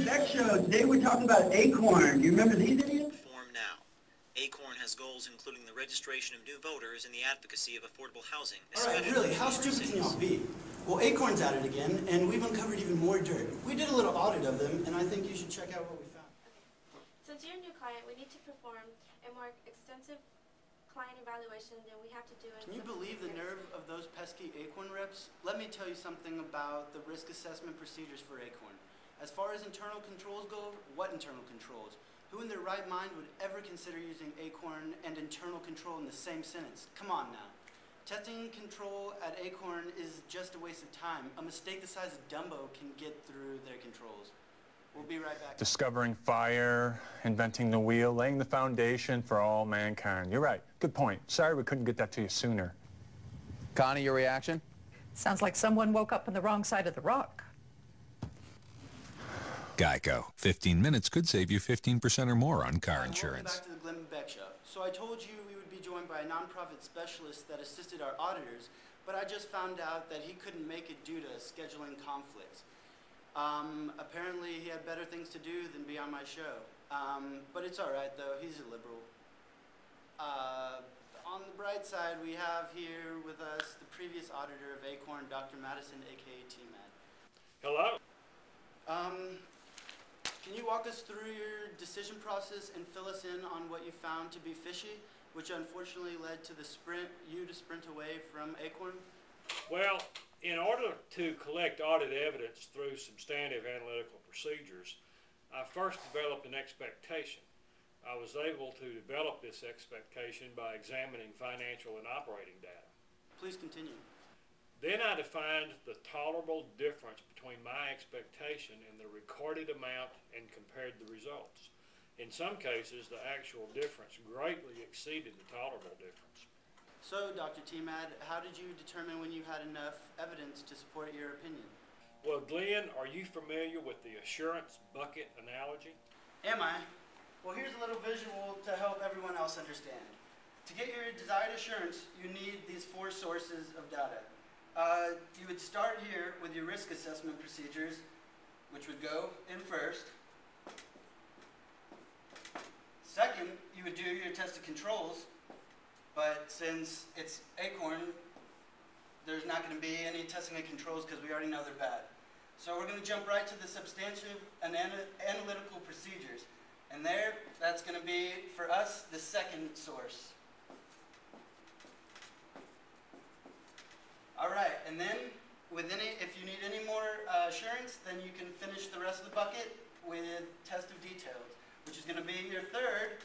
Beck Show. Today we're talking about ACORN. Do you remember these idiots? Perform now. ACORN has goals including the registration of new voters and the advocacy of affordable housing. All right, really, how stupid can y'all be? Well, ACORN's at it again, and we've uncovered even more dirt. We did a little audit of them, and I think you should check out what we found. Okay. Since you're a new client, we need to perform a more extensive client evaluation than we have to do in Can you believe the nerve of those pesky ACORN reps? Let me tell you something about the risk assessment procedures for ACORN. As far as internal controls go, what internal controls? Who in their right mind would ever consider using ACORN and internal control in the same sentence? Come on now. Testing control at ACORN is just a waste of time. A mistake the size of Dumbo can get through their controls. We'll be right back. Discovering fire, inventing the wheel, laying the foundation for all mankind. You're right. Good point. Sorry we couldn't get that to you sooner. Connie, your reaction? Sounds like someone woke up on the wrong side of the rock. Geico. 15 minutes could save you 15% or more on car insurance. Welcome back to the Glenn Beck Show. So I told you we would be joined by a nonprofit specialist that assisted our auditors, but I just found out that he couldn't make it due to scheduling conflicts. Apparently he had better things to do than be on my show. But it's all right, though. He's a liberal. On the bright side, we have here with us the previous auditor of ACORN, Dr. Madison, a.k.a. T-Mad. Hello? Can you walk us through your decision process and fill us in on what you found to be fishy, which unfortunately led to you to sprint away from ACORN? Well, in order to collect audit evidence through substantive analytical procedures, I first developed an expectation. I was able to develop this expectation by examining financial and operating data. Please continue. Then I defined the tolerable difference between my expectation and the recorded amount and compared the results. In some cases, the actual difference greatly exceeded the tolerable difference. So, Dr. T-Mad, how did you determine when you had enough evidence to support your opinion? Well, Glenn, are you familiar with the assurance bucket analogy? Am I? Well, here's a little visual to help everyone else understand. To get your desired assurance, you need these 4 sources of data. You would start here with your risk assessment procedures, which would go in first. Second, you would do your tested controls, but since it's ACORN, there's not going to be any testing of controls because we already know they're bad. So we're going to jump right to the substantive and analytical procedures. And that's going to be, for us, the second source. All right, and then if you need any more assurance, then you can finish the rest of the bucket with test of details, which is going to be your third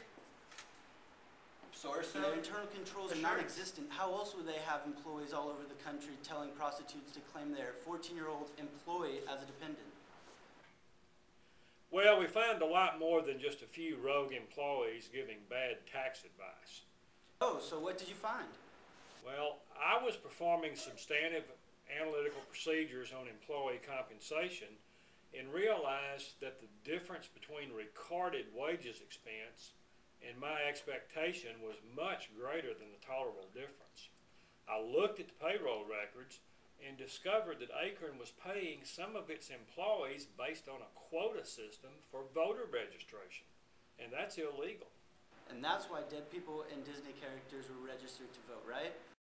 source. So their internal controls are non-existent. How else would they have employees all over the country telling prostitutes to claim their 14-year-old employee as a dependent? Well, we found a lot more than just a few rogue employees giving bad tax advice. Oh, so what did you find? Well, I was performing substantive analytical procedures on employee compensation and realized that the difference between recorded wages expense and my expectation was much greater than the tolerable difference. I looked at the payroll records and discovered that ACORN was paying some of its employees based on a quota system for voter registration, and that's illegal. And that's why dead people and Disney characters were registered to vote, right?